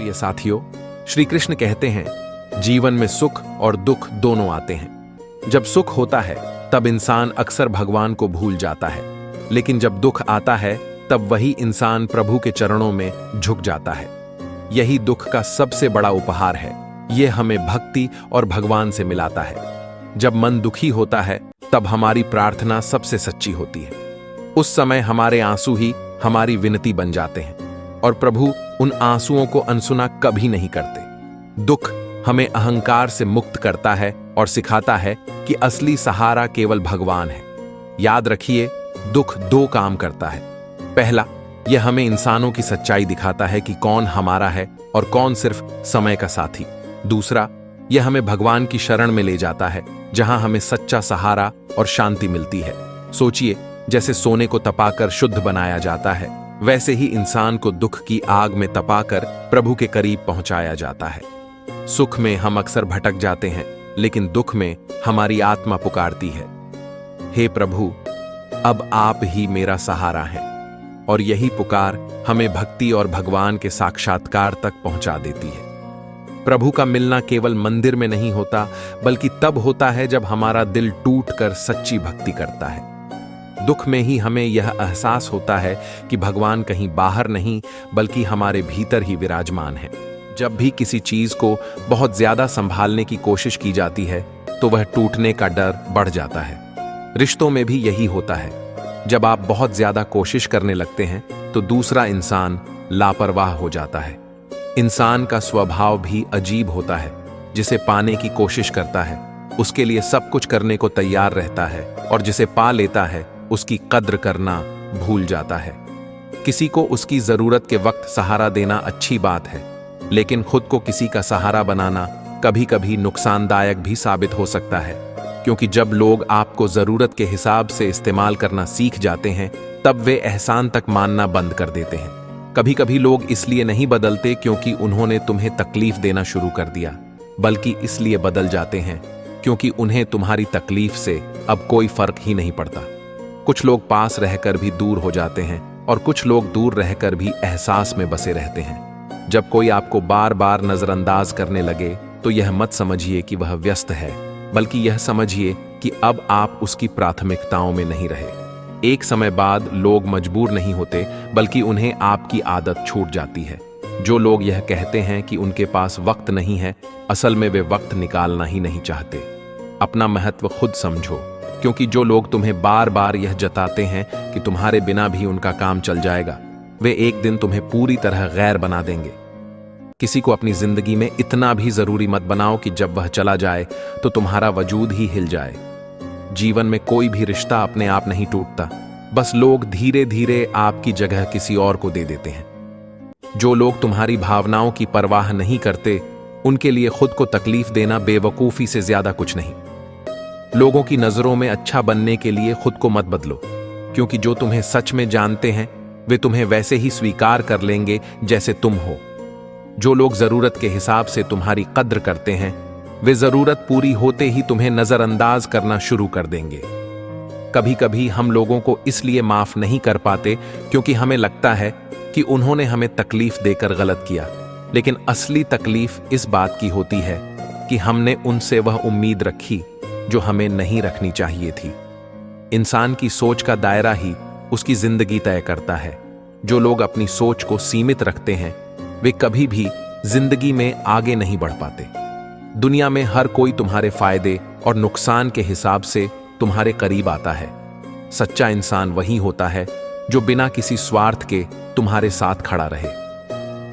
प्रिय साथियों, श्री कृष्ण कहते हैं जीवन में सुख और दुख दोनों आते हैं। जब सुख होता है तब इंसान अक्सर भगवान को भूल जाता है, लेकिन जब दुख आता है तब वही इंसान प्रभु के चरणों में झुक जाता है। यही दुख का सबसे बड़ा उपहार है। यह हमें भक्ति और भगवान से मिलाता है। जब मन दुखी होता है तब हमारी प्रार्थना सबसे सच्ची होती है। उस समय हमारे आंसू ही हमारी विनती बन जाते हैं और प्रभु उन आंसुओं को अनसुना कभी नहीं करते। दुख हमें अहंकार से मुक्त करता है और सिखाता है कि असली सहारा केवल भगवान है। याद रखिए, दुख दो काम करता है। पहला, यह हमें इंसानों की सच्चाई दिखाता है कि कौन हमारा है और कौन सिर्फ समय का साथी। दूसरा, यह हमें भगवान की शरण में ले जाता है, जहां हमें सच्चा सहारा और शांति मिलती है। सोचिए, जैसे सोने को तपाकर शुद्ध बनाया जाता है, वैसे ही इंसान को दुख की आग में तपाकर प्रभु के करीब पहुंचाया जाता है। सुख में हम अक्सर भटक जाते हैं, लेकिन दुख में हमारी आत्मा पुकारती है, हे प्रभु, अब आप ही मेरा सहारा हैं। और यही पुकार हमें भक्ति और भगवान के साक्षात्कार तक पहुंचा देती है। प्रभु का मिलना केवल मंदिर में नहीं होता, बल्कि तब होता है जब हमारा दिल टूटकर सच्ची भक्ति करता है। दुख में ही हमें यह एहसास होता है कि भगवान कहीं बाहर नहीं, बल्कि हमारे भीतर ही विराजमान है। जब भी किसी चीज को बहुत ज्यादा संभालने की कोशिश की जाती है तो वह टूटने का डर बढ़ जाता है। रिश्तों में भी यही होता है। जब आप बहुत ज्यादा कोशिश करने लगते हैं तो दूसरा इंसान लापरवाह हो जाता है। इंसान का स्वभाव भी अजीब होता है। जिसे पाने की कोशिश करता है उसके लिए सब कुछ करने को तैयार रहता है, और जिसे पा लेता है उसकी कद्र करना भूल जाता है। किसी को उसकी जरूरत के वक्त सहारा देना अच्छी बात है, लेकिन खुद को किसी का सहारा बनाना कभी कभी नुकसानदायक भी साबित हो सकता है, क्योंकि जब लोग आपको जरूरत के हिसाब से इस्तेमाल करना सीख जाते हैं तब वे एहसान तक मानना बंद कर देते हैं। कभी कभी लोग इसलिए नहीं बदलते क्योंकि उन्होंने तुम्हें तकलीफ देना शुरू कर दिया, बल्कि इसलिए बदल जाते हैं क्योंकि उन्हें तुम्हारी तकलीफ से अब कोई फर्क ही नहीं पड़ता। कुछ लोग पास रहकर भी दूर हो जाते हैं और कुछ लोग दूर रहकर भी एहसास में बसे रहते हैं। जब कोई आपको बार बार नजरअंदाज करने लगे तो यह मत समझिए कि वह व्यस्त है, बल्कि यह समझिए कि अब आप उसकी प्राथमिकताओं में नहीं रहे। एक समय बाद लोग मजबूर नहीं होते, बल्कि उन्हें आपकी आदत छूट जाती है। जो लोग यह कहते हैं कि उनके पास वक्त नहीं है, असल में वे वक्त निकालना ही नहीं चाहते। अपना महत्व खुद समझो, क्योंकि जो लोग तुम्हें बार बार यह जताते हैं कि तुम्हारे बिना भी उनका काम चल जाएगा, वे एक दिन तुम्हें पूरी तरह गैर बना देंगे। किसी को अपनी जिंदगी में इतना भी जरूरी मत बनाओ कि जब वह चला जाए तो तुम्हारा वजूद ही हिल जाए। जीवन में कोई भी रिश्ता अपने आप नहीं टूटता, बस लोग धीरे धीरे आपकी जगह किसी और को दे देते हैं। जो लोग तुम्हारी भावनाओं की परवाह नहीं करते, उनके लिए खुद को तकलीफ देना बेवकूफी से ज्यादा कुछ नहीं। लोगों की नजरों में अच्छा बनने के लिए खुद को मत बदलो, क्योंकि जो तुम्हें सच में जानते हैं वे तुम्हें वैसे ही स्वीकार कर लेंगे जैसे तुम हो। जो लोग जरूरत के हिसाब से तुम्हारी कद्र करते हैं, वे जरूरत पूरी होते ही तुम्हें नजरअंदाज करना शुरू कर देंगे। कभी कभी हम लोगों को इसलिए माफ नहीं कर पाते क्योंकि हमें लगता है कि उन्होंने हमें तकलीफ देकर गलत किया, लेकिन असली तकलीफ इस बात की होती है कि हमने उनसे वह उम्मीद रखी जो हमें नहीं रखनी चाहिए थी। इंसान की सोच का दायरा ही उसकी जिंदगी तय करता है। जो लोग अपनी सोच को सीमित रखते हैं वे कभी भी जिंदगी में आगे नहीं बढ़ पाते। दुनिया में हर कोई तुम्हारे फायदे और नुकसान के हिसाब से तुम्हारे करीब आता है। सच्चा इंसान वही होता है जो बिना किसी स्वार्थ के तुम्हारे साथ खड़ा रहे।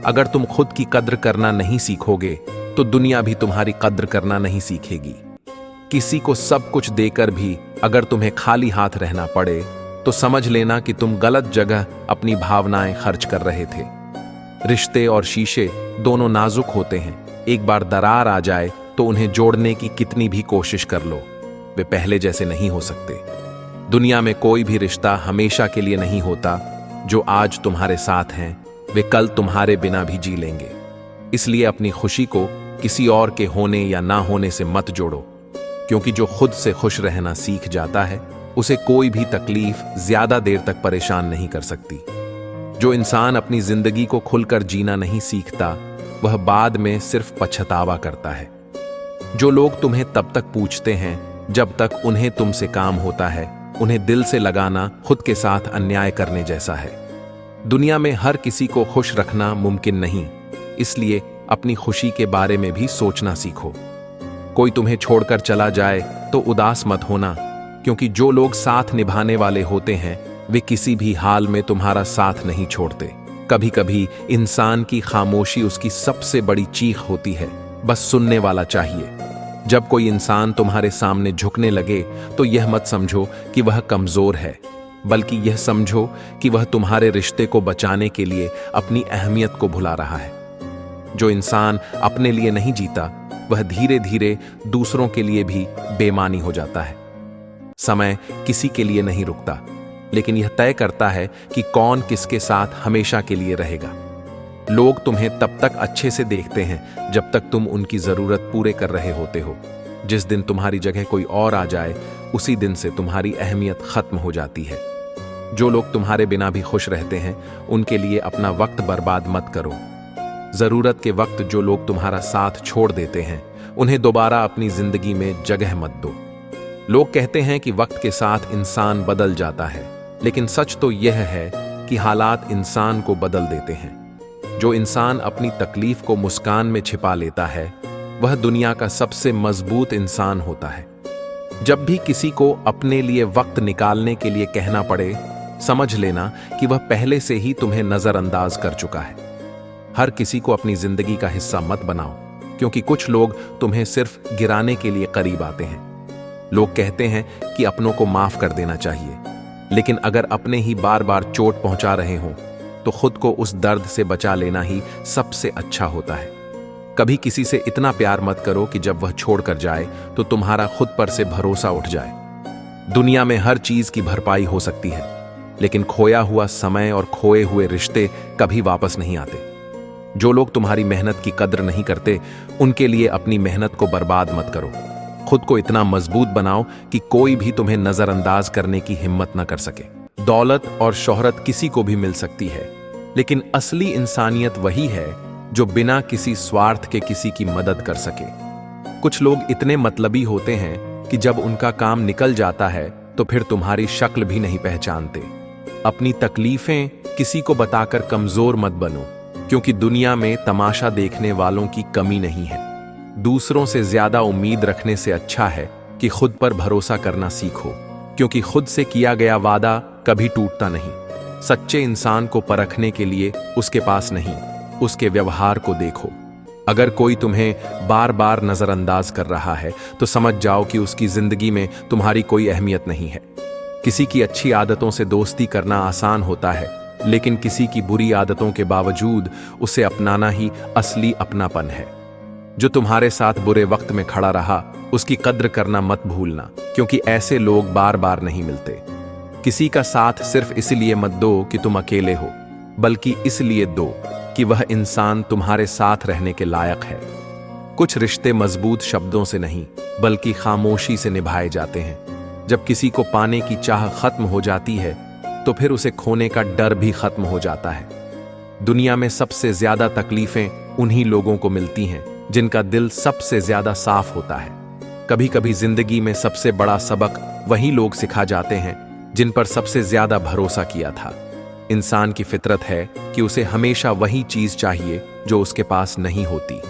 अगर तुम खुद की कद्र करना नहीं सीखोगे तो दुनिया भी तुम्हारी कद्र करना नहीं सीखेगी। किसी को सब कुछ देकर भी अगर तुम्हें खाली हाथ रहना पड़े तो समझ लेना कि तुम गलत जगह अपनी भावनाएं खर्च कर रहे थे। रिश्ते और शीशे दोनों नाजुक होते हैं। एक बार दरार आ जाए तो उन्हें जोड़ने की कितनी भी कोशिश कर लो, वे पहले जैसे नहीं हो सकते। दुनिया में कोई भी रिश्ता हमेशा के लिए नहीं होता। जो आज तुम्हारे साथ हैं वे कल तुम्हारे बिना भी जी लेंगे। इसलिए अपनी खुशी को किसी और के होने या ना होने से मत जोड़ो, क्योंकि जो खुद से खुश रहना सीख जाता है उसे कोई भी तकलीफ ज्यादा देर तक परेशान नहीं कर सकती। जो इंसान अपनी जिंदगी को खुलकर जीना नहीं सीखता वह बाद में सिर्फ पछतावा करता है। जो लोग तुम्हें तब तक पूछते हैं जब तक उन्हें तुमसे काम होता है, उन्हें दिल से लगाना खुद के साथ अन्याय करने जैसा है। दुनिया में हर किसी को खुश रखना मुमकिन नहीं, इसलिए अपनी खुशी के बारे में भी सोचना सीखो। कोई तुम्हें छोड़कर चला जाए तो उदास मत होना, क्योंकि जो लोग साथ निभाने वाले होते हैं वे किसी भी हाल में तुम्हारा साथ नहीं छोड़ते। कभी कभी इंसान की खामोशी उसकी सबसे बड़ी चीख होती है, बस सुनने वाला चाहिए। जब कोई इंसान तुम्हारे सामने झुकने लगे तो यह मत समझो कि वह कमजोर है, बल्कि यह समझो कि वह तुम्हारे रिश्ते को बचाने के लिए अपनी अहमियत को भुला रहा है। जो इंसान अपने लिए नहीं जीता वह धीरे धीरे दूसरों के लिए भी बेईमानी हो जाता है। समय किसी के लिए नहीं रुकता, लेकिन यह तय करता है कि कौन किसके साथ हमेशा के लिए रहेगा। लोग तुम्हें तब तक अच्छे से देखते हैं जब तक तुम उनकी जरूरत पूरे कर रहे होते हो। जिस दिन तुम्हारी जगह कोई और आ जाए उसी दिन से तुम्हारी अहमियत खत्म हो जाती है। जो लोग तुम्हारे बिना भी खुश रहते हैं उनके लिए अपना वक्त बर्बाद मत करो। जरूरत के वक्त जो लोग तुम्हारा साथ छोड़ देते हैं उन्हें दोबारा अपनी जिंदगी में जगह मत दो। लोग कहते हैं कि वक्त के साथ इंसान बदल जाता है, लेकिन सच तो यह है कि हालात इंसान को बदल देते हैं। जो इंसान अपनी तकलीफ को मुस्कान में छिपा लेता है वह दुनिया का सबसे मजबूत इंसान होता है। जब भी किसी को अपने लिए वक्त निकालने के लिए कहना पड़े, समझ लेना कि वह पहले से ही तुम्हें नजरअंदाज कर चुका है। हर किसी को अपनी जिंदगी का हिस्सा मत बनाओ, क्योंकि कुछ लोग तुम्हें सिर्फ गिराने के लिए करीब आते हैं। लोग कहते हैं कि अपनों को माफ कर देना चाहिए, लेकिन अगर अपने ही बार बार चोट पहुंचा रहे हों तो खुद को उस दर्द से बचा लेना ही सबसे अच्छा होता है। कभी किसी से इतना प्यार मत करो कि जब वह छोड़कर जाए तो तुम्हारा खुद पर से भरोसा उठ जाए। दुनिया में हर चीज की भरपाई हो सकती है, लेकिन खोया हुआ समय और खोए हुए रिश्ते कभी वापस नहीं आते। जो लोग तुम्हारी मेहनत की कद्र नहीं करते उनके लिए अपनी मेहनत को बर्बाद मत करो। खुद को इतना मजबूत बनाओ कि कोई भी तुम्हें नजरअंदाज करने की हिम्मत न कर सके। दौलत और शोहरत किसी को भी मिल सकती है, लेकिन असली इंसानियत वही है जो बिना किसी स्वार्थ के किसी की मदद कर सके। कुछ लोग इतने मतलबी होते हैं कि जब उनका काम निकल जाता है तो फिर तुम्हारी शक्ल भी नहीं पहचानते। अपनी तकलीफें किसी को बताकर कमजोर मत बनो, क्योंकि दुनिया में तमाशा देखने वालों की कमी नहीं है। दूसरों से ज्यादा उम्मीद रखने से अच्छा है कि खुद पर भरोसा करना सीखो, क्योंकि खुद से किया गया वादा कभी टूटता नहीं। सच्चे इंसान को परखने के लिए उसके पास नहीं, उसके व्यवहार को देखो। अगर कोई तुम्हें बार बार नजरअंदाज कर रहा है तो समझ जाओ कि उसकी जिंदगी में तुम्हारी कोई अहमियत नहीं है। किसी की अच्छी आदतों से दोस्ती करना आसान होता है, लेकिन किसी की बुरी आदतों के बावजूद उसे अपनाना ही असली अपनापन है। जो तुम्हारे साथ बुरे वक्त में खड़ा रहा उसकी कद्र करना मत भूलना, क्योंकि ऐसे लोग बार बार नहीं मिलते। किसी का साथ सिर्फ इसलिए मत दो कि तुम अकेले हो, बल्कि इसलिए दो कि वह इंसान तुम्हारे साथ रहने के लायक है। कुछ रिश्ते मजबूत शब्दों से नहीं बल्कि खामोशी से निभाए जाते हैं। जब किसी को पाने की चाह खत्म हो जाती है तो फिर उसे खोने का डर भी खत्म हो जाता है। दुनिया में सबसे ज्यादा तकलीफें उन्हीं लोगों को मिलती हैं जिनका दिल सबसे ज्यादा साफ होता है। कभी कभी जिंदगी में सबसे बड़ा सबक वही लोग सिखा जाते हैं जिन पर सबसे ज्यादा भरोसा किया था। इंसान की फितरत है कि उसे हमेशा वही चीज चाहिए जो उसके पास नहीं होती,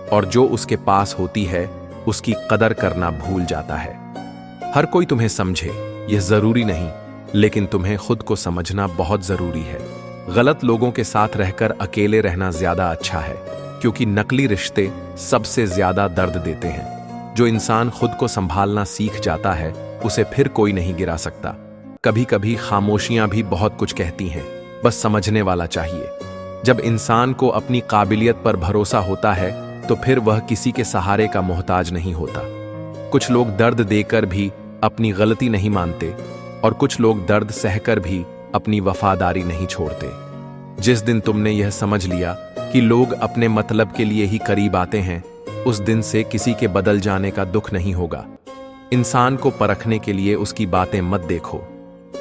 और जो उसके पास होती है उसकी कदर करना भूल जाता है। हर कोई तुम्हें समझे यह जरूरी नहीं, लेकिन तुम्हें खुद को समझना बहुत जरूरी है। गलत लोगों के साथ रहकर अकेले रहना ज्यादा अच्छा है, क्योंकि नकली रिश्ते सबसे ज्यादा दर्द देते हैं। जो इंसान खुद को संभालना सीख जाता है उसे फिर कोई नहीं गिरा सकता। कभी कभी खामोशियां भी बहुत कुछ कहती हैं, बस समझने वाला चाहिए। जब इंसान को अपनी काबिलियत पर भरोसा होता है तो फिर वह किसी के सहारे का मोहताज नहीं होता। कुछ लोग दर्द देकर भी अपनी गलती नहीं मानते, और कुछ लोग दर्द सहकर भी अपनी वफादारी नहीं छोड़ते। जिस दिन तुमने यह समझ लिया कि लोग अपने मतलब के लिए ही करीब आते हैं, उस दिन से किसी के बदल जाने का दुख नहीं होगा। इंसान को परखने के लिए उसकी बातें मत देखो,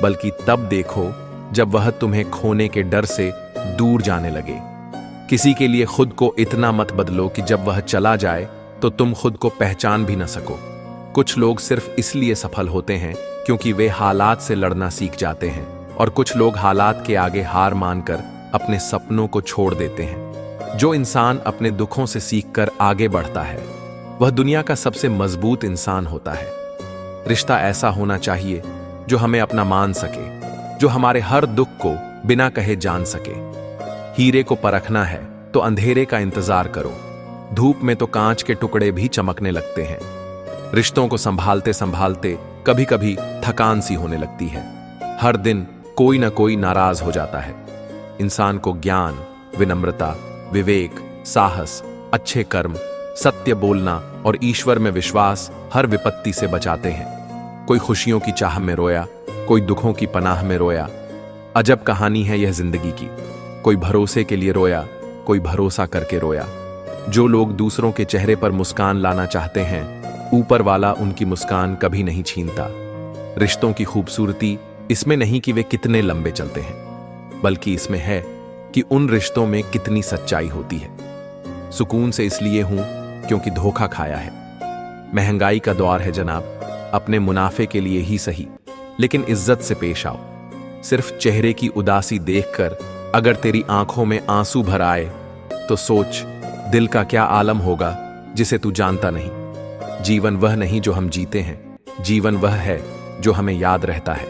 बल्कि तब देखो जब वह तुम्हें खोने के डर से दूर जाने लगे। किसी के लिए खुद को इतना मत बदलो कि जब वह चला जाए तो तुम खुद को पहचान भी न सको। कुछ लोग सिर्फ इसलिए सफल होते हैं क्योंकि वे हालात से लड़ना सीख जाते हैं, और कुछ लोग हालात के आगे हार मानकर अपने सपनों को छोड़ देते हैं। जो इंसान अपने दुखों से सीखकर आगे बढ़ता है वह दुनिया का सबसे मजबूत इंसान होता है। रिश्ता ऐसा होना चाहिए जो हमें अपना मान सके, जो हमारे हर दुख को बिना कहे जान सके। हीरे को परखना है तो अंधेरे का इंतजार करो, धूप में तो कांच के टुकड़े भी चमकने लगते हैं। रिश्तों को संभालते संभालते कभी कभी थकान सी होने लगती है। हर दिन कोई ना कोई नाराज हो जाता है। इंसान को ज्ञान, विनम्रता, विवेक, साहस, अच्छे कर्म, सत्य बोलना और ईश्वर में विश्वास हर विपत्ति से बचाते हैं। कोई खुशियों की चाह में रोया, कोई दुखों की पनाह में रोया। अजब कहानी है यह जिंदगी की। कोई भरोसे के लिए रोया, कोई भरोसा करके रोया। जो लोग दूसरों के चेहरे पर मुस्कान लाना चाहते हैं, ऊपर वाला उनकी मुस्कान कभी नहीं छीनता। रिश्तों की खूबसूरती इसमें नहीं कि वे कितने लंबे चलते हैं, बल्कि इसमें है कि उन रिश्तों में कितनी सच्चाई होती है। सुकून से इसलिए हूं क्योंकि धोखा खाया है। महंगाई का दौर है जनाब, अपने मुनाफे के लिए ही सही, लेकिन इज्जत से पेश आओ। सिर्फ चेहरे की उदासी देखकर अगर तेरी आंखों में आंसू भर आए तो सोच दिल का क्या आलम होगा जिसे तू जानता नहीं। जीवन वह नहीं जो हम जीते हैं, जीवन वह है जो हमें याद रहता है।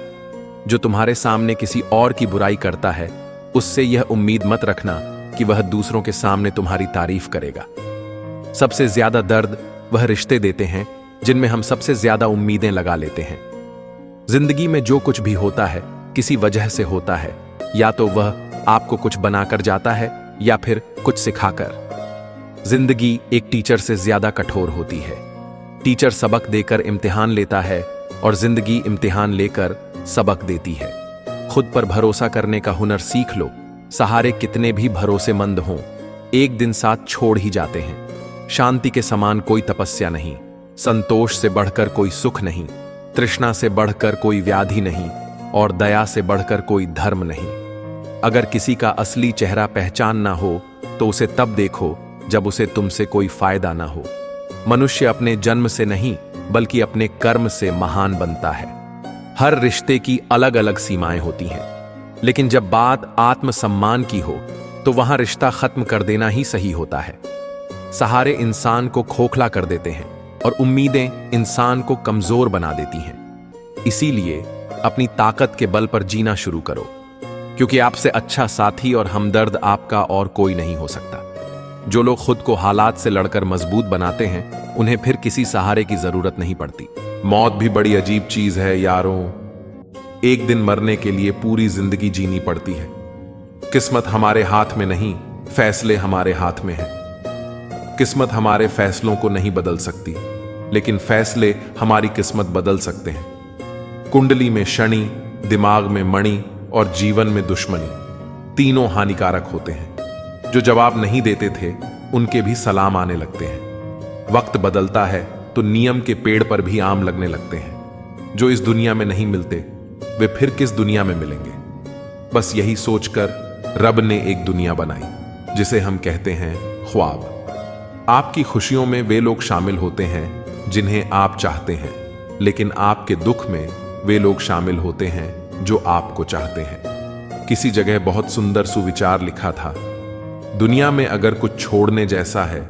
जो तुम्हारे सामने किसी और की बुराई करता है, उससे यह उम्मीद मत रखना कि वह दूसरों के सामने तुम्हारी तारीफ करेगा। सबसे ज्यादा दर्द वह रिश्ते देते हैं जिनमें हम सबसे ज्यादा उम्मीदें लगा लेते हैं। जिंदगी में जो कुछ भी होता है किसी वजह से होता है, या तो वह आपको कुछ बनाकर जाता है या फिर कुछ सिखाकर। जिंदगी एक टीचर से ज्यादा कठोर होती है। टीचर सबक देकर इम्तिहान लेता है और जिंदगी इम्तिहान लेकर सबक देती है। खुद पर भरोसा करने का हुनर सीख लो। सहारे कितने भी भरोसेमंद हों, एक दिन साथ छोड़ ही जाते हैं। शांति के समान कोई तपस्या नहीं, संतोष से बढ़कर कोई सुख नहीं, तृष्णा से बढ़कर कोई व्याधि नहीं, और दया से बढ़कर कोई धर्म नहीं। अगर किसी का असली चेहरा पहचान ना हो तो उसे तब देखो जब उसे तुमसे कोई फायदा ना हो। मनुष्य अपने जन्म से नहीं बल्कि अपने कर्म से महान बनता है। हर रिश्ते की अलग अलग सीमाएं होती हैं, लेकिन जब बात आत्मसम्मान की हो तो वहां रिश्ता खत्म कर देना ही सही होता है। सहारे इंसान को खोखला कर देते हैं और उम्मीदें इंसान को कमजोर बना देती हैं। इसीलिए अपनी ताकत के बल पर जीना शुरू करो, क्योंकि आपसे अच्छा साथी और हमदर्द आपका और कोई नहीं हो सकता। जो लोग खुद को हालात से लड़कर मजबूत बनाते हैं, उन्हें फिर किसी सहारे की जरूरत नहीं पड़ती। मौत भी बड़ी अजीब चीज है यारों। एक दिन मरने के लिए पूरी जिंदगी जीनी पड़ती है। किस्मत हमारे हाथ में नहीं, फैसले हमारे हाथ में हैं। किस्मत हमारे फैसलों को नहीं बदल सकती, लेकिन फैसले हमारी किस्मत बदल सकते हैं। कुंडली में शनि, दिमाग में मणि और जीवन में दुश्मनी, तीनों हानिकारक होते हैं। जो जवाब नहीं देते थे उनके भी सलाम आने लगते हैं। वक्त बदलता है तो नियम के पेड़ पर भी आम लगने लगते हैं। जो इस दुनिया में नहीं मिलते वे फिर किस दुनिया में मिलेंगे। बस यही सोचकर रब ने एक दुनिया बनाई जिसे हम कहते हैं ख्वाब। आपकी खुशियों में वे लोग शामिल होते हैं जिन्हें आप चाहते हैं, लेकिन आपके दुख में वे लोग शामिल होते हैं जो आपको चाहते हैं। किसी जगह बहुत सुंदर सुविचार लिखा था, दुनिया में अगर कुछ छोड़ने जैसा है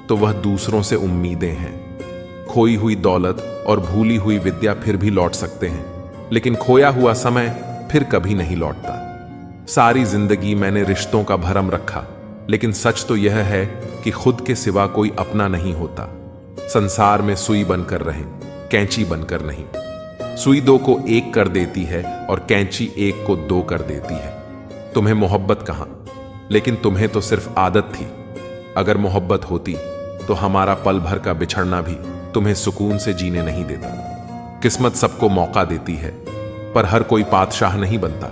तो वह दूसरों से उम्मीदें हैं। खोई हुई दौलत और भूली हुई विद्या फिर भी लौट सकते हैं, लेकिन खोया हुआ समय फिर कभी नहीं लौटता। सारी जिंदगी मैंने रिश्तों का भरम रखा, लेकिन सच तो यह है कि खुद के सिवा कोई अपना नहीं होता। संसार में सुई बनकर रहें, कैंची बनकर नहीं। सुई दो को एक कर देती है और कैंची एक को दो कर देती है। तुम्हें मोहब्बत कहां, लेकिन तुम्हें तो सिर्फ आदत थी। अगर मोहब्बत होती तो हमारा पल भर का बिछड़ना भी तुम्हें सुकून से जीने नहीं देता। किस्मत सबको मौका देती है, पर हर कोई बादशाह नहीं बनता।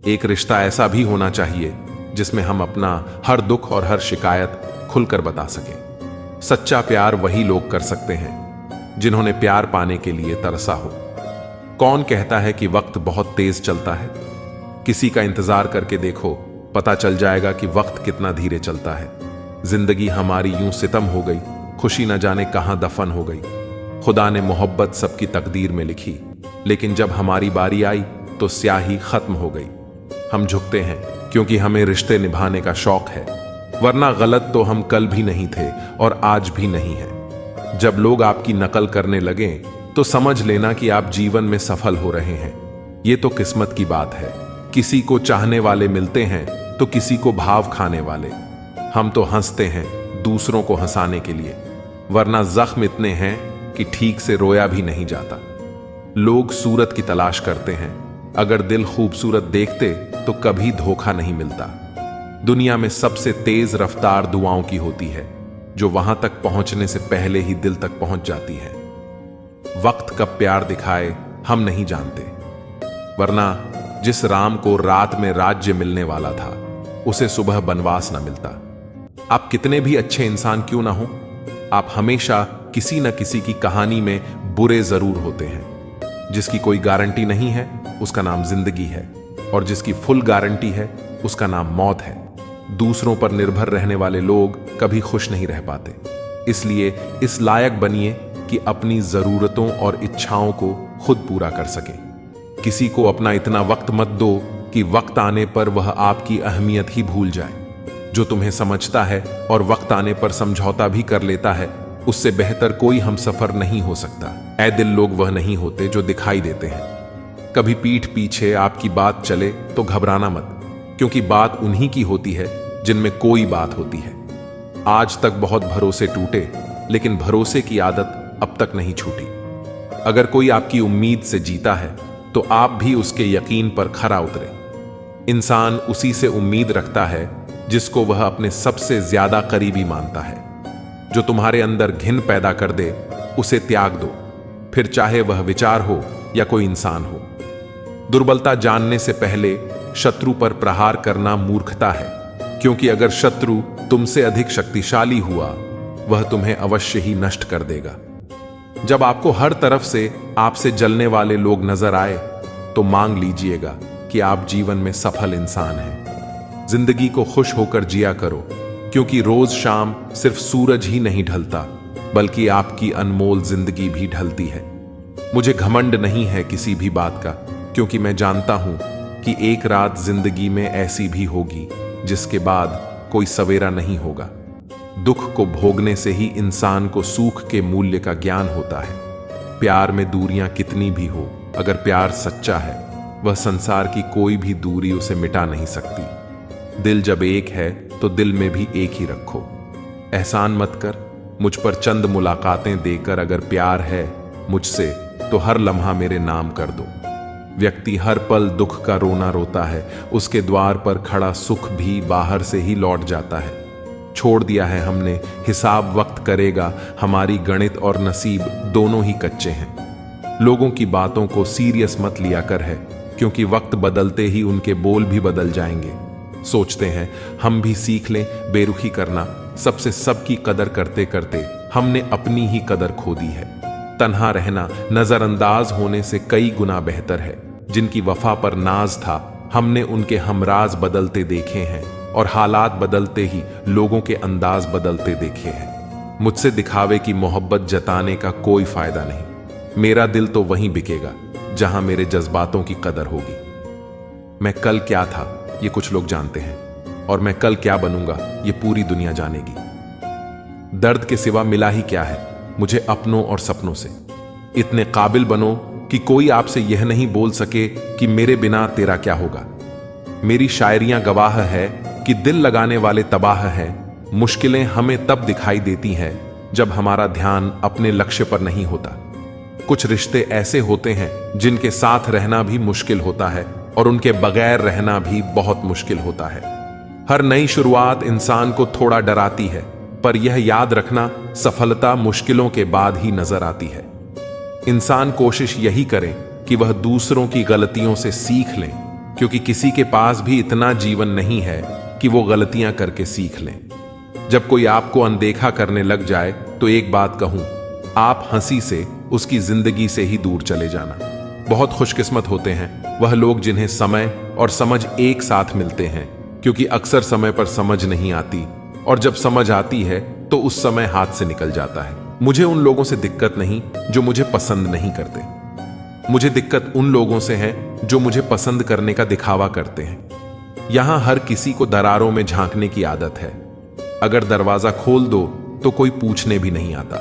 एक रिश्ता ऐसा भी होना चाहिए जिसमें हम अपना हर दुख और हर शिकायत खुलकर बता सकें। सच्चा प्यार वही लोग कर सकते हैं जिन्होंने प्यार पाने के लिए तरसा हो। कौन कहता है कि वक्त बहुत तेज चलता है? किसी का इंतजार करके देखो पता चल जाएगा कि वक्त कितना धीरे चलता है। जिंदगी हमारी यूं सितम हो गई, खुशी न जाने कहां दफन हो गई। खुदा ने मोहब्बत सबकी तकदीर में लिखी, लेकिन जब हमारी बारी आई तो स्याही खत्म हो गई। हम झुकते हैं क्योंकि हमें रिश्ते निभाने का शौक है, वरना गलत तो हम कल भी नहीं थे और आज भी नहीं है। जब लोग आपकी नकल करने लगे तो समझ लेना कि आप जीवन में सफल हो रहे हैं। ये तो किस्मत की बात है। किसी को चाहने वाले मिलते हैं तो किसी को भाव खाने वाले। हम तो हंसते हैं दूसरों को हंसाने के लिए, वरना जख्म इतने हैं कि ठीक से रोया भी नहीं जाता। लोग सूरत की तलाश करते हैं, अगर दिल खूबसूरत देखते तो कभी धोखा नहीं मिलता। दुनिया में सबसे तेज रफ्तार दुआओं की होती है, जो वहां तक पहुंचने से पहले ही दिल तक पहुंच जाती है। वक्त कब प्यार दिखाए हम नहीं जानते, वरना जिस राम को रात में राज्य मिलने वाला था उसे सुबह बनवास न मिलता। आप कितने भी अच्छे इंसान क्यों ना हो, आप हमेशा किसी न किसी की कहानी में बुरे जरूर होते हैं। जिसकी कोई गारंटी नहीं है उसका नाम जिंदगी है, और जिसकी फुल गारंटी है उसका नाम मौत है। दूसरों पर निर्भर रहने वाले लोग कभी खुश नहीं रह पाते। इसलिए इस लायक बनिए कि अपनी जरूरतों और इच्छाओं को खुद पूरा कर सके। किसी को अपना इतना वक्त मत दो कि वक्त आने पर वह आपकी अहमियत ही भूल जाए। जो तुम्हें समझता है और वक्त आने पर समझौता भी कर लेता है, उससे बेहतर कोई हमसफर नहीं हो सकता। ऐ दिल लोग वह नहीं होते जो दिखाई देते हैं। कभी पीठ पीछे आपकी बात चले तो घबराना मत, क्योंकि बात उन्हीं की होती है जिनमें कोई बात होती है। आज तक बहुत भरोसे टूटे, लेकिन भरोसे की आदत अब तक नहीं छूटी। अगर कोई आपकी उम्मीद से जीता है तो आप भी उसके यकीन पर खरा उतरे। इंसान उसी से उम्मीद रखता है जिसको वह अपने सबसे ज्यादा करीबी मानता है। जो तुम्हारे अंदर घिन पैदा कर दे उसे त्याग दो, फिर चाहे वह विचार हो या कोई इंसान हो। दुर्बलता जानने से पहले शत्रु पर प्रहार करना मूर्खता है, क्योंकि अगर शत्रु तुमसे अधिक शक्तिशाली हुआ वह तुम्हें अवश्य ही नष्ट कर देगा। जब आपको हर तरफ से आपसे जलने वाले लोग नजर आए तो मांग लीजिएगा कि आप जीवन में सफल इंसान हैं। जिंदगी को खुश होकर जिया करो, क्योंकि रोज शाम सिर्फ सूरज ही नहीं ढलता, बल्कि आपकी अनमोल जिंदगी भी ढलती है। मुझे घमंड नहीं है किसी भी बात का, क्योंकि मैं जानता हूं कि एक रात जिंदगी में ऐसी भी होगी जिसके बाद कोई सवेरा नहीं होगा। दुख को भोगने से ही इंसान को सुख के मूल्य का ज्ञान होता है। प्यार में दूरियां कितनी भी हो, अगर प्यार सच्चा है वह संसार की कोई भी दूरी उसे मिटा नहीं सकती। दिल जब एक है तो दिल में भी एक ही रखो। एहसान मत कर मुझ पर चंद मुलाकातें देकर, अगर प्यार है मुझसे तो हर लम्हा मेरे नाम कर दो। व्यक्ति हर पल दुख का रोना रोता है, उसके द्वार पर खड़ा सुख भी बाहर से ही लौट जाता है। छोड़ दिया है हमने हिसाब वक्त करेगा, हमारी गणित और नसीब दोनों ही कच्चे हैं। लोगों की बातों को सीरियस मत लिया कर है, क्योंकि वक्त बदलते ही उनके बोल भी बदल जाएंगे। सोचते हैं हम भी सीख लें बेरुखी करना, सबसे सबकी कदर करते करते हमने अपनी ही कदर खो दी है। तन्हा रहना नजरअंदाज होने से कई गुना बेहतर है। जिनकी वफा पर नाज था हमने उनके हमराज बदलते देखे हैं, और हालात बदलते ही लोगों के अंदाज बदलते देखे हैं। मुझसे दिखावे की मोहब्बत जताने का कोई फायदा नहीं। मेरा दिल तो वहीं बिकेगा जहां मेरे जज्बातों की कदर होगी। मैं कल क्या था ये कुछ लोग जानते हैं, और मैं कल क्या बनूंगा ये पूरी दुनिया जानेगी। दर्द के सिवा मिला ही क्या है मुझे अपनों और सपनों से। इतने काबिल बनो कि कोई आपसे यह नहीं बोल सके कि मेरे बिना तेरा क्या होगा। मेरी शायरियां गवाह है कि दिल लगाने वाले तबाह हैं। मुश्किलें हमें तब दिखाई देती हैं जब हमारा ध्यान अपने लक्ष्य पर नहीं होता। कुछ रिश्ते ऐसे होते हैं जिनके साथ रहना भी मुश्किल होता है, और उनके बगैर रहना भी बहुत मुश्किल होता है। हर नई शुरुआत इंसान को थोड़ा डराती है, पर यह याद रखना सफलता मुश्किलों के बाद ही नजर आती है। इंसान कोशिश यही करे कि वह दूसरों की गलतियों से सीख लें, क्योंकि किसी के पास भी इतना जीवन नहीं है कि वो गलतियां करके सीख लें। जब कोई आपको अनदेखा करने लग जाए तो एक बात कहूं, आप हंसी से उसकी जिंदगी से ही दूर चले जाना। बहुत खुशकिस्मत होते हैं वह लोग जिन्हें समय और समझ एक साथ मिलते हैं, क्योंकि अक्सर समय पर समझ नहीं आती, और जब समझ आती है तो उस समय हाथ से निकल जाता है। मुझे उन लोगों से दिक्कत नहीं जो मुझे पसंद नहीं करते। मुझे दिक्कत उन लोगों से है जो मुझे पसंद करने का दिखावा करते हैं। यहां हर किसी को दरारों में झांकने की आदत है। अगर दरवाजा खोल दो तो कोई पूछने भी नहीं आता।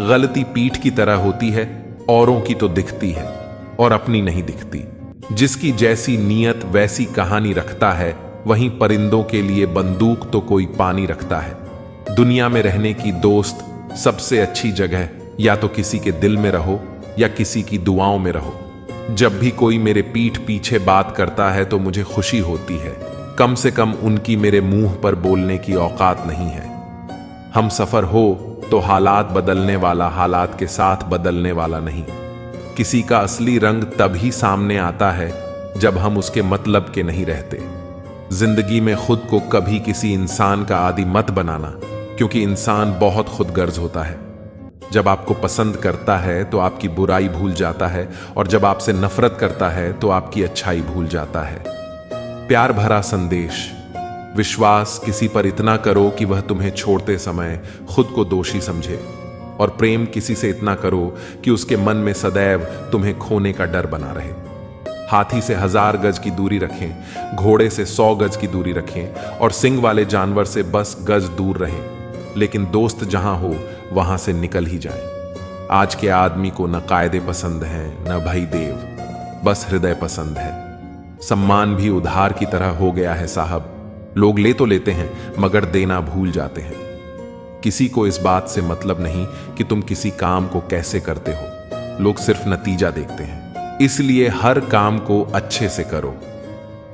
गलती पीठ की तरह होती है, औरों की तो दिखती है और अपनी नहीं दिखती। जिसकी जैसी नीयत वैसी कहानी रखता है, वहीं परिंदों के लिए बंदूक तो कोई पानी रखता है। दुनिया में रहने की दोस्त सबसे अच्छी जगह या तो किसी के दिल में रहो या किसी की दुआओं में रहो। जब भी कोई मेरे पीठ पीछे बात करता है तो मुझे खुशी होती है। कम से कम उनकी मेरे मुंह पर बोलने की औकात नहीं है। हम सफर हो तो हालात बदलने वाला हालात के साथ बदलने वाला नहीं। किसी का असली रंग तभी सामने आता है जब हम उसके मतलब के नहीं रहते। जिंदगी में खुद को कभी किसी इंसान का आदी मत बनाना, क्योंकि इंसान बहुत खुदगर्ज होता है। जब आपको पसंद करता है तो आपकी बुराई भूल जाता है, और जब आपसे नफरत करता है तो आपकी अच्छाई भूल जाता है। प्यार भरा संदेश: विश्वास किसी पर इतना करो कि वह तुम्हें छोड़ते समय खुद को दोषी समझे, और प्रेम किसी से इतना करो कि उसके मन में सदैव तुम्हें खोने का डर बना रहे। हाथी से 1000 गज की दूरी रखें, घोड़े से 100 गज की दूरी रखें, और सिंग वाले जानवर से बस गज दूर रहें, लेकिन दोस्त जहां हो वहां से निकल ही जाए। आज के आदमी को न कायदे पसंद हैं, न भाई देव, बस हृदय पसंद है। सम्मान भी उधार की तरह हो गया है साहब। लोग ले तो लेते हैं मगर देना भूल जाते हैं। किसी को इस बात से मतलब नहीं कि तुम किसी काम को कैसे करते हो, लोग सिर्फ नतीजा देखते हैं। इसलिए हर काम को अच्छे से करो।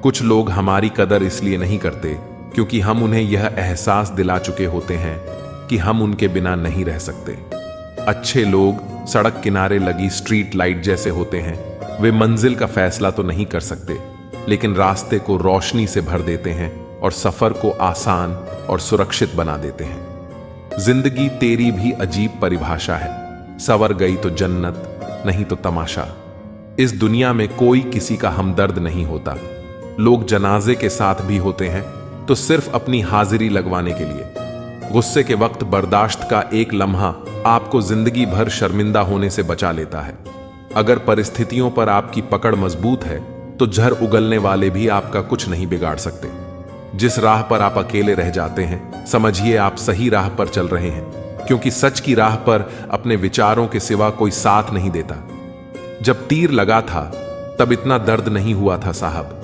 कुछ लोग हमारी कदर इसलिए नहीं करते क्योंकि हम उन्हें यह एहसास दिला चुके होते हैं कि हम उनके बिना नहीं रह सकते। अच्छे लोग सड़क किनारे लगी स्ट्रीट लाइट जैसे होते हैं। वे मंजिल का फैसला तो नहीं कर सकते, लेकिन रास्ते को रोशनी से भर देते हैं और सफर को आसान और सुरक्षित बना देते हैं। जिंदगी तेरी भी अजीब परिभाषा है। सवर गई तो जन्नत, नहीं तो तमाशा। इस दुनिया में कोई किसी का हमदर्द नहीं होता। लोग जनाजे के साथ भी होते हैं तो सिर्फ अपनी हाजिरी लगवाने के लिए। गुस्से के वक्त बर्दाश्त का एक लम्हा आपको जिंदगी भर शर्मिंदा होने से बचा लेता है। अगर परिस्थितियों पर आपकी पकड़ मजबूत है तो झर उगलने वाले भी आपका कुछ नहीं बिगाड़ सकते। जिस राह पर आप अकेले रह जाते हैं, समझिए आप सही राह पर चल रहे हैं, क्योंकि सच की राह पर अपने विचारों के सिवा कोई साथ नहीं देता। जब तीर लगा था तब इतना दर्द नहीं हुआ था साहब।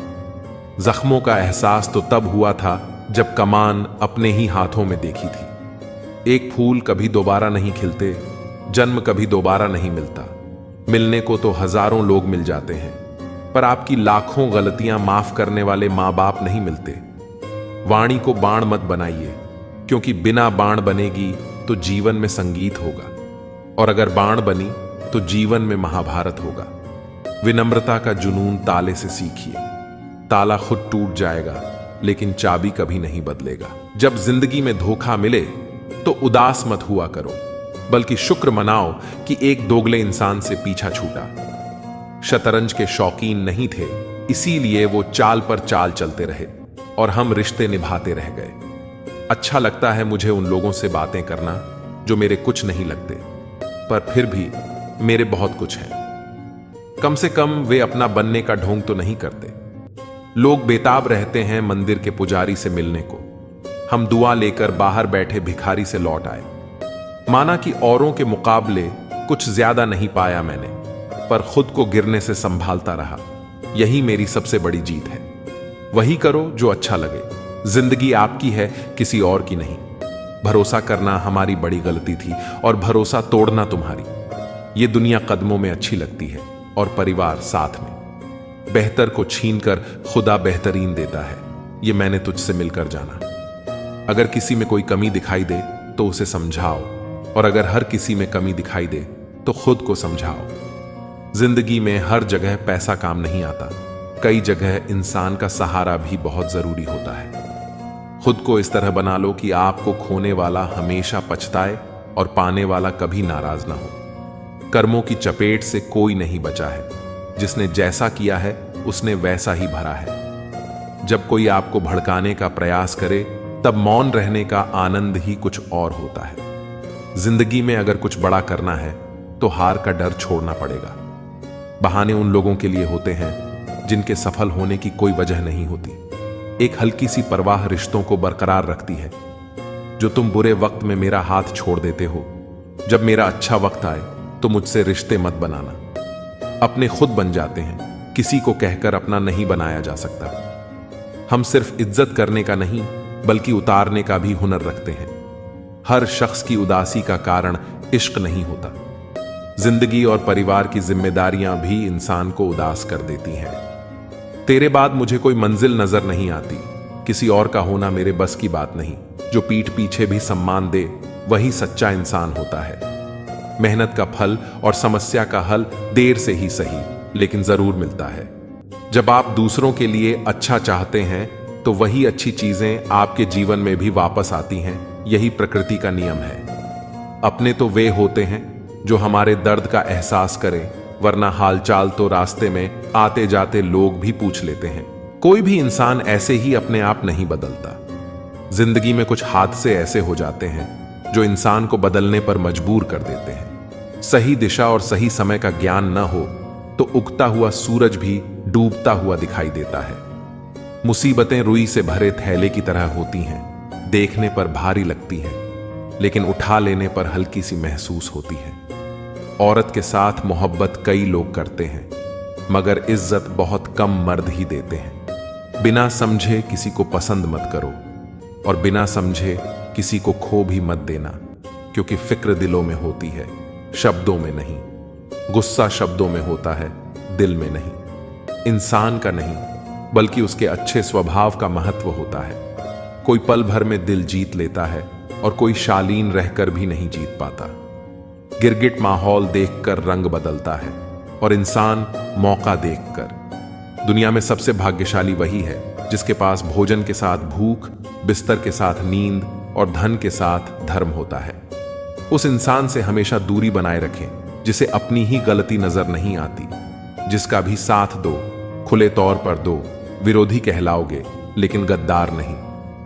जख्मों का एहसास तो तब हुआ था जब कमान अपने ही हाथों में देखी थी। एक फूल कभी दोबारा नहीं खिलते, जन्म कभी दोबारा नहीं मिलता। मिलने को तो हजारों लोग मिल जाते हैं, पर आपकी लाखों गलतियां माफ करने वाले मां बाप नहीं मिलते। वाणी को बाण मत बनाइए, क्योंकि बिना बाण बनेगी तो जीवन में संगीत होगा, और अगर बाण बनी तो जीवन में महाभारत होगा। विनम्रता का जुनून ताले से सीखिए। ताला खुद टूट जाएगा, लेकिन चाबी कभी नहीं बदलेगा। जब जिंदगी में धोखा मिले तो उदास मत हुआ करो, बल्कि शुक्र मनाओ कि एक दोगले इंसान से पीछा छूटा। शतरंज के शौकीन नहीं थे, इसीलिए वो चाल पर चाल चलते रहे और हम रिश्ते निभाते रह गए। अच्छा लगता है मुझे उन लोगों से बातें करना जो मेरे कुछ नहीं लगते, पर फिर भी मेरे बहुत कुछ है। कम से कम वे अपना बनने का ढोंग तो नहीं करते। लोग बेताब रहते हैं मंदिर के पुजारी से मिलने को। हम दुआ लेकर बाहर बैठे भिखारी से लौट आए। माना कि औरों के मुकाबले कुछ ज्यादा नहीं पाया मैंने, पर खुद को गिरने से संभालता रहा। यही मेरी सबसे बड़ी जीत है। वही करो जो अच्छा लगे। जिंदगी आपकी है, किसी और की नहीं। भरोसा करना हमारी बड़ी गलती थी और भरोसा तोड़ना तुम्हारी। ये दुनिया कदमों में अच्छी लगती है और परिवार साथ में। बेहतर को छीनकर खुदा बेहतरीन देता है, ये मैंने तुझसे मिलकर जाना। अगर किसी में कोई कमी दिखाई दे तो उसे समझाओ, और अगर हर किसी में कमी दिखाई दे तो खुद को समझाओ। जिंदगी में हर जगह पैसा काम नहीं आता। कई जगह इंसान का सहारा भी बहुत जरूरी होता है। खुद को इस तरह बना लो कि आपको खोने वाला हमेशा पछताए और पाने वाला कभी नाराज ना हो। कर्मों की चपेट से कोई नहीं बचा है। जिसने जैसा किया है उसने वैसा ही भरा है। जब कोई आपको भड़काने का प्रयास करे तब मौन रहने का आनंद ही कुछ और होता है। जिंदगी में अगर कुछ बड़ा करना है तो हार का डर छोड़ना पड़ेगा। बहाने उन लोगों के लिए होते हैं जिनके सफल होने की कोई वजह नहीं होती। एक हल्की सी परवाह रिश्तों को बरकरार रखती है। जो तुम बुरे वक्त में मेरा हाथ छोड़ देते हो, जब मेरा अच्छा वक्त आए तो मुझसे रिश्ते मत बनाना। अपने खुद बन जाते हैं, किसी को कहकर अपना नहीं बनाया जा सकता। हम सिर्फ इज्जत करने का नहीं बल्कि उतारने का भी हुनर रखते हैं। हर शख्स की उदासी का कारण इश्क नहीं होता। जिंदगी और परिवार की जिम्मेदारियां भी इंसान को उदास कर देती हैं। तेरे बाद मुझे कोई मंजिल नजर नहीं आती, किसी और का होना मेरे बस की बात नहीं। जो पीठ पीछे भी सम्मान दे वही सच्चा इंसान होता है। मेहनत का फल और समस्या का हल देर से ही सही लेकिन जरूर मिलता है। जब आप दूसरों के लिए अच्छा चाहते हैं तो वही अच्छी चीजें आपके जीवन में भी वापस आती हैं। यही प्रकृति का नियम है। अपने तो वे होते हैं जो हमारे दर्द का एहसास करें, वरना हालचाल तो रास्ते में आते जाते लोग भी पूछ लेते हैं। कोई भी इंसान ऐसे ही अपने आप नहीं बदलता। जिंदगी में कुछ हादसे ऐसे हो जाते हैं जो इंसान को बदलने पर मजबूर कर देते हैं। सही दिशा और सही समय का ज्ञान न हो तो उगता हुआ सूरज भी डूबता हुआ दिखाई देता है। मुसीबतें रुई से भरे थैले की तरह होती हैं, देखने पर भारी लगती हैं, लेकिन उठा लेने पर हल्की सी महसूस होती है। औरत के साथ मोहब्बत कई लोग करते हैं, मगर इज्जत बहुत कम मर्द ही देते हैं। बिना समझे किसी को पसंद मत करो और बिना समझे किसी को खो भी मत देना, क्योंकि फिक्र दिलों में होती है, शब्दों में नहीं। गुस्सा शब्दों में होता है, दिल में नहीं। इंसान का नहीं बल्कि उसके अच्छे स्वभाव का महत्व होता है। कोई पल भर में दिल जीत लेता है और कोई शालीन रहकर भी नहीं जीत पाता। गिरगिट माहौल देखकर रंग बदलता है और इंसान मौका देखकर। दुनिया में सबसे भाग्यशाली वही है जिसके पास भोजन के साथ भूख, बिस्तर के साथ नींद और धन के साथ धर्म होता है। उस इंसान से हमेशा दूरी बनाए रखें जिसे अपनी ही गलती नजर नहीं आती। जिसका भी साथ दो, खुले तौर पर दो, विरोधी कहलाओगे लेकिन गद्दार नहीं।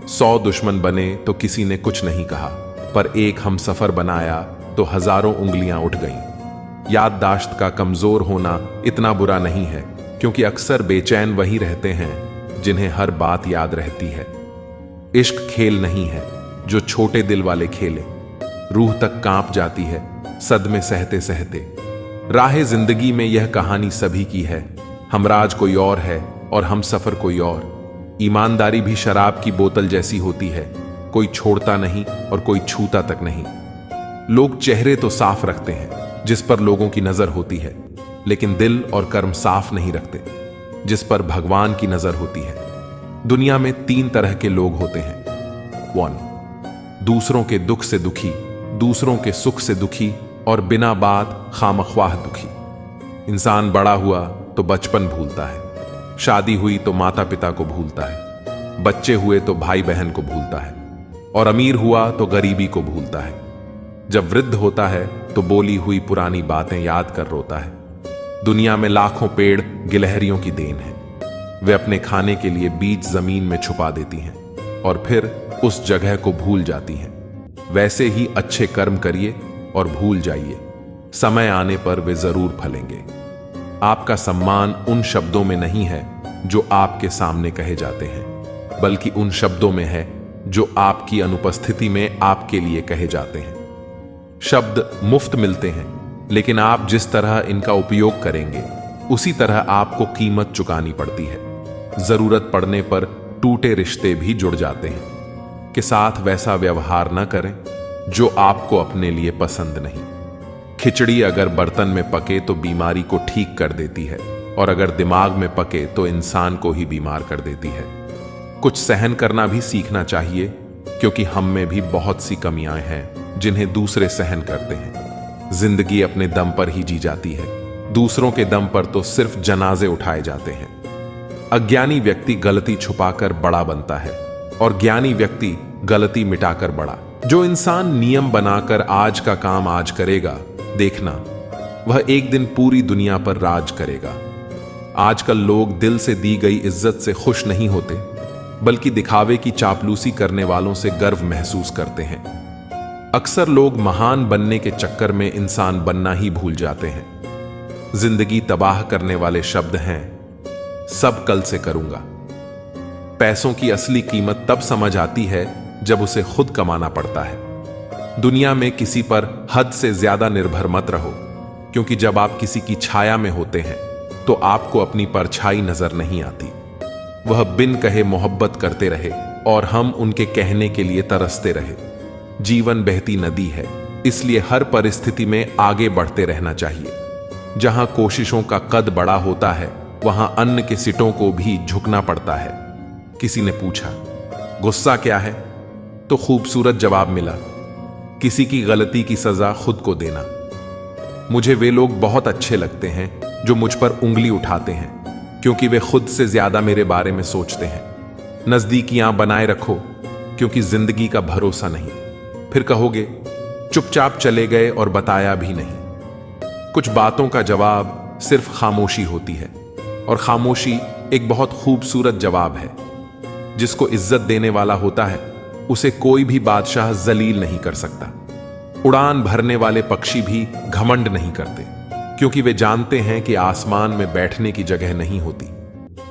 100 दुश्मन बने तो किसी ने कुछ नहीं कहा, पर एक हम सफर बनाया तो हजारों उंगलियां उठ गईं। याददाश्त का कमजोर होना इतना बुरा नहीं है, क्योंकि अक्सर बेचैन वही रहते हैं जिन्हें हर बात याद रहती है। इश्क खेल नहीं है जो छोटे दिल वाले खेले। रूह तक कांप जाती है सदमे सहते सहते। राहे जिंदगी में यह कहानी सभी की है। हमराज कोई और है और हम सफर कोई और। ईमानदारी भी शराब की बोतल जैसी होती है, कोई छोड़ता नहीं और कोई छूता तक नहीं। लोग चेहरे तो साफ रखते हैं जिस पर लोगों की नजर होती है, लेकिन दिल और कर्म साफ नहीं रखते जिस पर भगवान की नजर होती है। दुनिया में 3 तरह के लोग होते हैं। 1, दूसरों के दुख से दुखी, दूसरों के सुख से दुखी और बिना बात खामख्वाह दुखी। इंसान बड़ा हुआ तो बचपन भूलता है, शादी हुई तो माता पिता को भूलता है, बच्चे हुए तो भाई बहन को भूलता है, और अमीर हुआ तो गरीबी को भूलता है। जब वृद्ध होता है तो बोली हुई पुरानी बातें याद कर रोता है। दुनिया में लाखों पेड़ गिलहरियों की देन है। वे अपने खाने के लिए बीज जमीन में छुपा देती हैं और फिर उस जगह को भूल जाती हैं। वैसे ही अच्छे कर्म करिए और भूल जाइए, समय आने पर वे जरूर फलेंगे। आपका सम्मान उन शब्दों में नहीं है जो आपके सामने कहे जाते हैं, बल्कि उन शब्दों में है जो आपकी अनुपस्थिति में आपके लिए कहे जाते हैं। शब्द मुफ्त मिलते हैं, लेकिन आप जिस तरह इनका उपयोग करेंगे उसी तरह आपको कीमत चुकानी पड़ती है। जरूरत पड़ने पर टूटे रिश्ते भी जुड़ जाते हैं। के साथ वैसा व्यवहार न करें जो आपको अपने लिए पसंद नहीं। खिचड़ी अगर बर्तन में पके तो बीमारी को ठीक कर देती है, और अगर दिमाग में पके तो इंसान को ही बीमार कर देती है। कुछ सहन करना भी सीखना चाहिए, क्योंकि हम में भी बहुत सी कमियां हैं जिन्हें दूसरे सहन करते हैं। जिंदगी अपने दम पर ही जी जाती है, दूसरों के दम पर तो सिर्फ जनाजे उठाए जाते हैं। अज्ञानी व्यक्ति गलती छुपाकर बड़ा बनता है और ज्ञानी व्यक्ति गलती मिटाकर बड़ा। जो इंसान नियम बनाकर आज का काम आज करेगा, देखना वह एक दिन पूरी दुनिया पर राज करेगा। आजकल लोग दिल से दी गई इज्जत से खुश नहीं होते, बल्कि दिखावे की चापलूसी करने वालों से गर्व महसूस करते हैं। अक्सर लोग महान बनने के चक्कर में इंसान बनना ही भूल जाते हैं। जिंदगी तबाह करने वाले शब्द हैं, सब कल से करूंगा। पैसों की असली कीमत तब समझ आती है जब उसे खुद कमाना पड़ता है। दुनिया में किसी पर हद से ज्यादा निर्भर मत रहो, क्योंकि जब आप किसी की छाया में होते हैं तो आपको अपनी परछाई नजर नहीं आती। वह बिन कहे मोहब्बत करते रहे और हम उनके कहने के लिए तरसते रहे। जीवन बहती नदी है, इसलिए हर परिस्थिति में आगे बढ़ते रहना चाहिए। जहां कोशिशों का कद बड़ा होता है, वहां अन्न के सिटों को भी झुकना पड़ता है। किसी ने पूछा, गुस्सा क्या है? तो खूबसूरत जवाब मिला, किसी की गलती की सजा खुद को देना। मुझे वे लोग बहुत अच्छे लगते हैं जो मुझ पर उंगली उठाते हैं, क्योंकि वे खुद से ज्यादा मेरे बारे में सोचते हैं। नजदीकियां बनाए रखो, क्योंकि जिंदगी का भरोसा नहीं। फिर कहोगे चुपचाप चले गए और बताया भी नहीं। कुछ बातों का जवाब सिर्फ खामोशी होती है, और खामोशी एक बहुत खूबसूरत जवाब है। जिसको इज्जत देने वाला होता है, उसे कोई भी बादशाह जलील नहीं कर सकता। उड़ान भरने वाले पक्षी भी घमंड नहीं करते, क्योंकि वे जानते हैं कि आसमान में बैठने की जगह नहीं होती।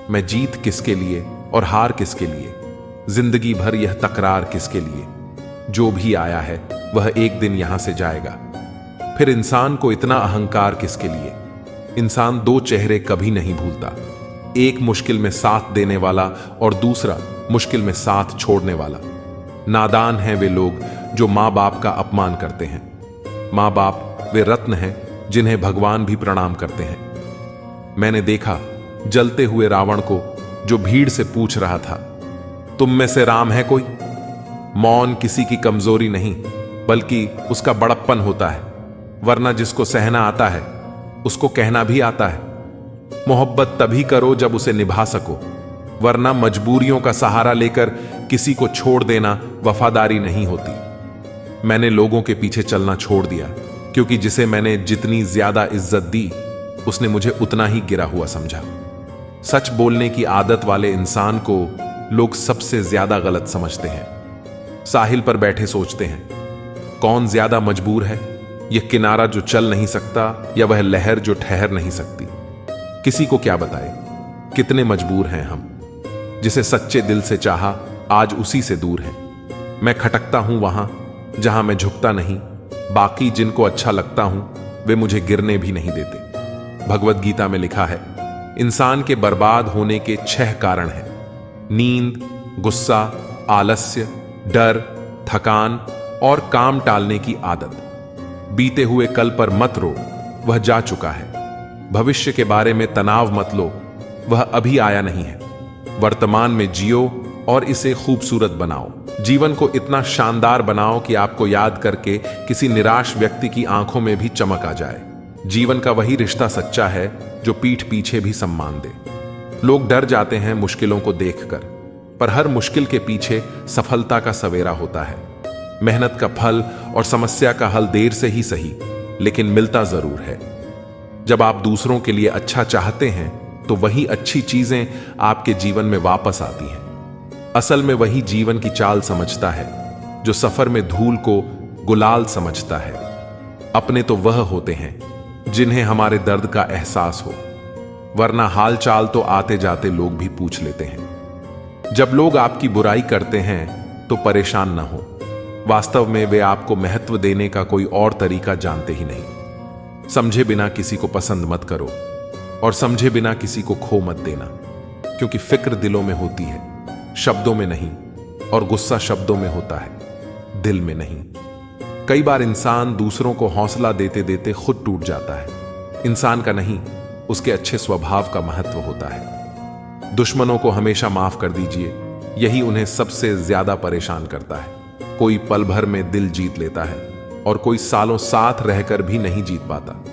मैं जीत किसके लिए और हार किसके लिए, जिंदगी भर यह तकरार किसके लिए। जो भी आया है वह एक दिन यहां से जाएगा। फिर इंसान को इतना अहंकार किसके लिए? इंसान दो चेहरे कभी नहीं भूलता, एक मुश्किल में साथ देने वाला और दूसरा मुश्किल में साथ छोड़ने वाला। नादान हैं वे लोग जो मां बाप का अपमान करते हैं। मां बाप वे रत्न हैं जिन्हें भगवान भी प्रणाम करते हैं। मैंने देखा जलते हुए रावण को, जो भीड़ से पूछ रहा था, तुम में से राम है कोई? मौन किसी की कमजोरी नहीं, बल्कि उसका बड़प्पन होता है। वरना जिसको सहना आता है उसको कहना भी आता है। मोहब्बत तभी करो जब उसे निभा सको, वरना मजबूरियों का सहारा लेकर किसी को छोड़ देना वफादारी नहीं होती। मैंने लोगों के पीछे चलना छोड़ दिया, क्योंकि जिसे मैंने जितनी ज्यादा इज्जत दी, उसने मुझे उतना ही गिरा हुआ समझा। सच बोलने की आदत वाले इंसान को लोग सबसे ज्यादा गलत समझते हैं। साहिल पर बैठे सोचते हैं, कौन ज्यादा मजबूर है, यह किनारा जो चल नहीं सकता या वह लहर जो ठहर नहीं सकती। किसी को क्या बताए कितने मजबूर हैं हम। जिसे सच्चे दिल से चाहा, आज उसी से दूर है। मैं खटकता हूं वहां जहां मैं झुकता नहीं। बाकी जिनको अच्छा लगता हूं, वे मुझे गिरने भी नहीं देते। भगवत गीता में लिखा है, इंसान के बर्बाद होने के 6 कारण हैं: नींद, गुस्सा, आलस्य, डर, थकान और काम टालने की आदत। बीते हुए कल पर मत रो, वह जा चुका है। भविष्य के बारे में तनाव मत लो, वह अभी आया नहीं है। वर्तमान में जियो और इसे खूबसूरत बनाओ। जीवन को इतना शानदार बनाओ कि आपको याद करके किसी निराश व्यक्ति की आंखों में भी चमक आ जाए। जीवन का वही रिश्ता सच्चा है जो पीठ पीछे भी सम्मान दे। लोग डर जाते हैं मुश्किलों को देखकर, पर हर मुश्किल के पीछे सफलता का सवेरा होता है। मेहनत का फल और समस्या का हल देर से ही सही, लेकिन मिलता जरूर है। जब आप दूसरों के लिए अच्छा चाहते हैं, तो वही अच्छी चीजें आपके जीवन में वापस आती हैं। असल में वही जीवन की चाल समझता है जो सफर में धूल को गुलाल समझता है। अपने तो वह होते हैं जिन्हें हमारे दर्द का एहसास हो, वरना हाल चाल तो आते जाते लोग भी पूछ लेते हैं। जब लोग आपकी बुराई करते हैं तो परेशान ना हो, वास्तव में वे आपको महत्व देने का कोई और तरीका जानते ही नहीं। समझे बिना किसी को पसंद मत करो, और समझे बिना किसी को खो मत देना, क्योंकि फिक्र दिलों में होती है, शब्दों में नहीं, और गुस्सा शब्दों में होता है, दिल में नहीं। कई बार इंसान दूसरों को हौसला देते देते खुद टूट जाता है। इंसान का नहीं, उसके अच्छे स्वभाव का महत्व होता है। दुश्मनों को हमेशा माफ कर दीजिए, यही उन्हें सबसे ज्यादा परेशान करता है। कोई पल भर में दिल जीत लेता है, और कोई सालों साथ रहकर भी नहीं जीत पाता।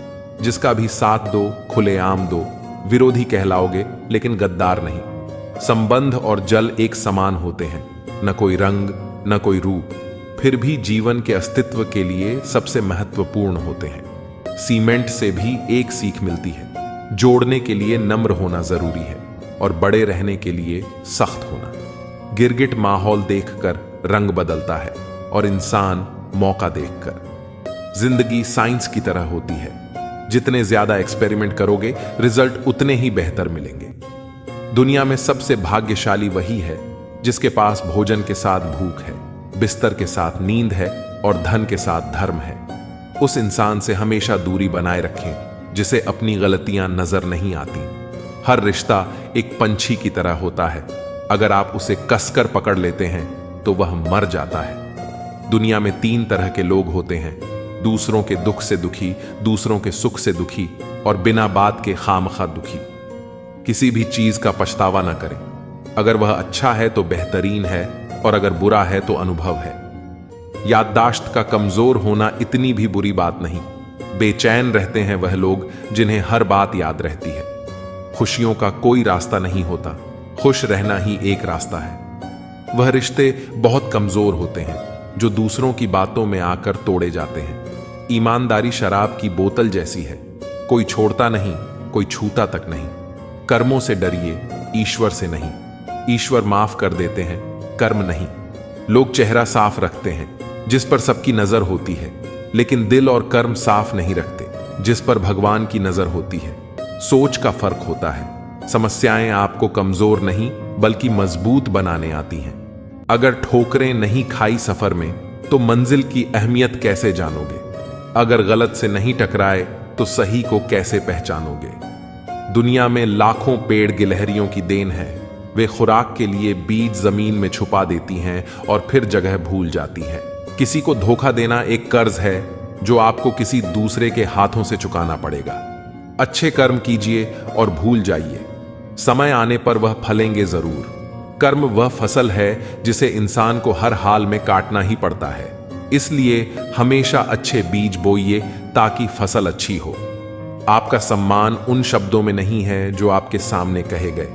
जिसका भी साथ दो, खुलेआम दो, विरोधी कहलाओगे लेकिन गद्दार नहीं। संबंध और जल एक समान होते हैं, न कोई रंग न कोई रूप, फिर भी जीवन के अस्तित्व के लिए सबसे महत्वपूर्ण होते हैं। सीमेंट से भी एक सीख मिलती है, जोड़ने के लिए नम्र होना जरूरी है और बड़े रहने के लिए सख्त होना। गिरगिट माहौल देखकर रंग बदलता है और इंसान मौका देखकर। जिंदगी साइंस की तरह होती है, जितने ज्यादा एक्सपेरिमेंट करोगे रिजल्ट उतने ही बेहतर मिलेंगे। दुनिया में सबसे भाग्यशाली वही है जिसके पास भोजन के साथ भूख है, बिस्तर के साथ नींद है और धन के साथ धर्म है। उस इंसान से हमेशा दूरी बनाए रखें जिसे अपनी गलतियां नजर नहीं आती। हर रिश्ता एक पंछी की तरह होता है, अगर आप उसे कसकर पकड़ लेते हैं तो वह मर जाता है। दुनिया में 3 तरह के लोग होते हैं, दूसरों के दुख से दुखी, दूसरों के सुख से दुखी और बिना बात के खामखा दुखी। किसी भी चीज का पछतावा ना करें। अगर वह अच्छा है तो बेहतरीन है और अगर बुरा है तो अनुभव है। याददाश्त का कमजोर होना इतनी भी बुरी बात नहीं। बेचैन रहते हैं वह लोग जिन्हें हर बात याद रहती है। खुशियों का कोई रास्ता नहीं होता, खुश रहना ही एक रास्ता है। वह रिश्ते बहुत कमजोर होते हैं जो दूसरों की बातों में आकर तोड़े जाते हैं। ईमानदारी शराब की बोतल जैसी है, कोई छोड़ता नहीं, कोई छूता तक नहीं। कर्मों से डरिए, ईश्वर से नहीं। ईश्वर माफ कर देते हैं, कर्म नहीं। लोग चेहरा साफ रखते हैं जिस पर सबकी नजर होती है, लेकिन दिल और कर्म साफ नहीं रखते जिस पर भगवान की नजर होती है। सोच का फर्क होता है। समस्याएं आपको कमजोर नहीं बल्कि मजबूत बनाने आती हैं। अगर ठोकरें नहीं खाई सफर में तो मंजिल की अहमियत कैसे जानोगे? अगर गलत से नहीं टकराए तो सही को कैसे पहचानोगे? दुनिया में लाखों पेड़ गिलहरियों की देन है। वे खुराक के लिए बीज जमीन में छुपा देती हैं और फिर जगह भूल जाती हैं। किसी को धोखा देना एक कर्ज है जो आपको किसी दूसरे के हाथों से चुकाना पड़ेगा। अच्छे कर्म कीजिए और भूल जाइए, समय आने पर वह फलेंगे जरूर। कर्म वह फसल है जिसे इंसान को हर हाल में काटना ही पड़ता है। इसलिए हमेशा अच्छे बीज बोइए ताकि फसल अच्छी हो। आपका सम्मान उन शब्दों में नहीं है जो आपके सामने कहे गए,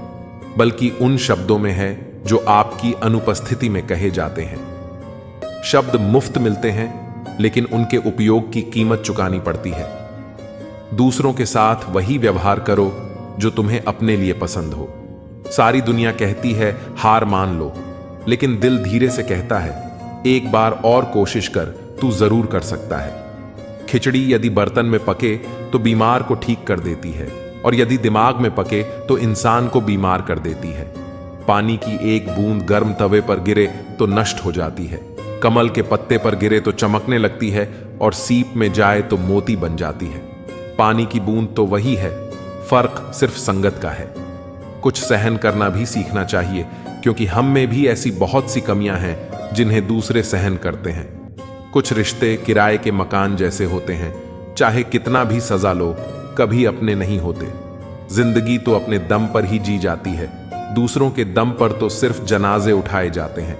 बल्कि उन शब्दों में है जो आपकी अनुपस्थिति में कहे जाते हैं। शब्द मुफ्त मिलते हैं लेकिन उनके उपयोग की कीमत चुकानी पड़ती है। दूसरों के साथ वही व्यवहार करो जो तुम्हें अपने लिए पसंद हो। सारी दुनिया कहती है हार मान लो, लेकिन दिल धीरे से कहता है एक बार और कोशिश कर, तू जरूर कर सकता है। खिचड़ी यदि बर्तन में पके तो बीमार को ठीक कर देती है, और यदि दिमाग में पके तो इंसान को बीमार कर देती है। पानी की एक बूंद गर्म तवे पर गिरे तो नष्ट हो जाती है, कमल के पत्ते पर गिरे तो चमकने लगती है, और सीप में जाए तो मोती बन जाती है। पानी की बूंद तो वही है, फर्क सिर्फ संगत का है। कुछ सहन करना भी सीखना चाहिए, क्योंकि हम में भी ऐसी बहुत सी कमियां हैं जिन्हें दूसरे सहन करते हैं। कुछ रिश्ते किराए के मकान जैसे होते हैं, चाहे कितना भी सजा लो कभी अपने नहीं होते। जिंदगी तो अपने दम पर ही जी जाती है, दूसरों के दम पर तो सिर्फ जनाजे उठाए जाते हैं।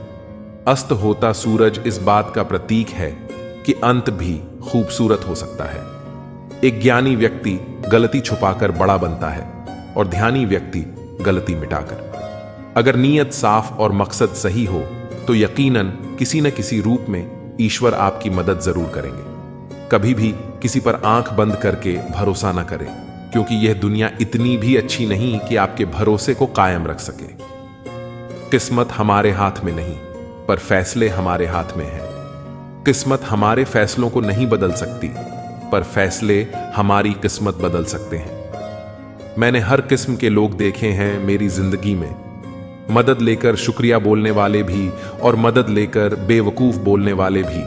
अस्त होता सूरज इस बात का प्रतीक है कि अंत भी खूबसूरत हो सकता है। एक ज्ञानी व्यक्ति गलती छुपाकर बड़ा बनता है और ध्यानी व्यक्ति गलती मिटाकर। अगर नीयत साफ और मकसद सही हो तो यकीनन किसी न किसी रूप में ईश्वर आपकी मदद जरूर करेंगे। कभी भी किसी पर आंख बंद करके भरोसा न करें, क्योंकि यह दुनिया इतनी भी अच्छी नहीं कि आपके भरोसे को कायम रख सके। किस्मत हमारे हाथ में नहीं, पर फैसले हमारे हाथ में हैं। किस्मत हमारे फैसलों को नहीं बदल सकती, पर फैसले हमारी किस्मत बदल सकते हैं। मैंने हर किस्म के लोग देखे हैं मेरी जिंदगी में, मदद लेकर शुक्रिया बोलने वाले भी और मदद लेकर बेवकूफ बोलने वाले भी।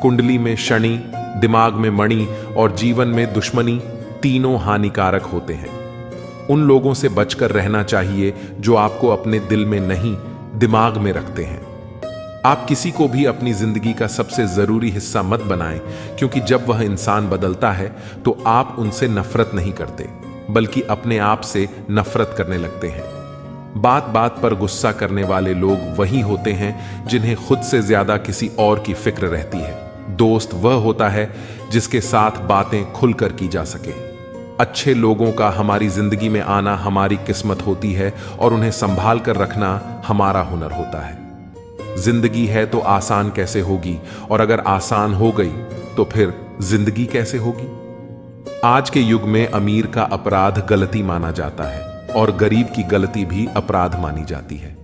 कुंडली में शनि, दिमाग में मणि और जीवन में दुश्मनी तीनों हानिकारक होते हैं। उन लोगों से बचकर रहना चाहिए जो आपको अपने दिल में नहीं, दिमाग में रखते हैं। आप किसी को भी अपनी जिंदगी का सबसे जरूरी हिस्सा मत बनाएं, क्योंकि जब वह इंसान बदलता है तो आप उनसे नफरत नहीं करते, बल्कि अपने आप से नफरत करने लगते हैं। बात बात पर गुस्सा करने वाले लोग वही होते हैं जिन्हें खुद से ज्यादा किसी और की फिक्र रहती है। दोस्त वह होता है जिसके साथ बातें खुलकर की जा सके। अच्छे लोगों का हमारी जिंदगी में आना हमारी किस्मत होती है और उन्हें संभाल कर रखना हमारा हुनर होता है। जिंदगी है तो आसान कैसे होगी, और अगर आसान हो गई तो फिर जिंदगी कैसे होगी? आज के युग में अमीर का अपराध गलती माना जाता है और गरीब की गलती भी अपराध मानी जाती है।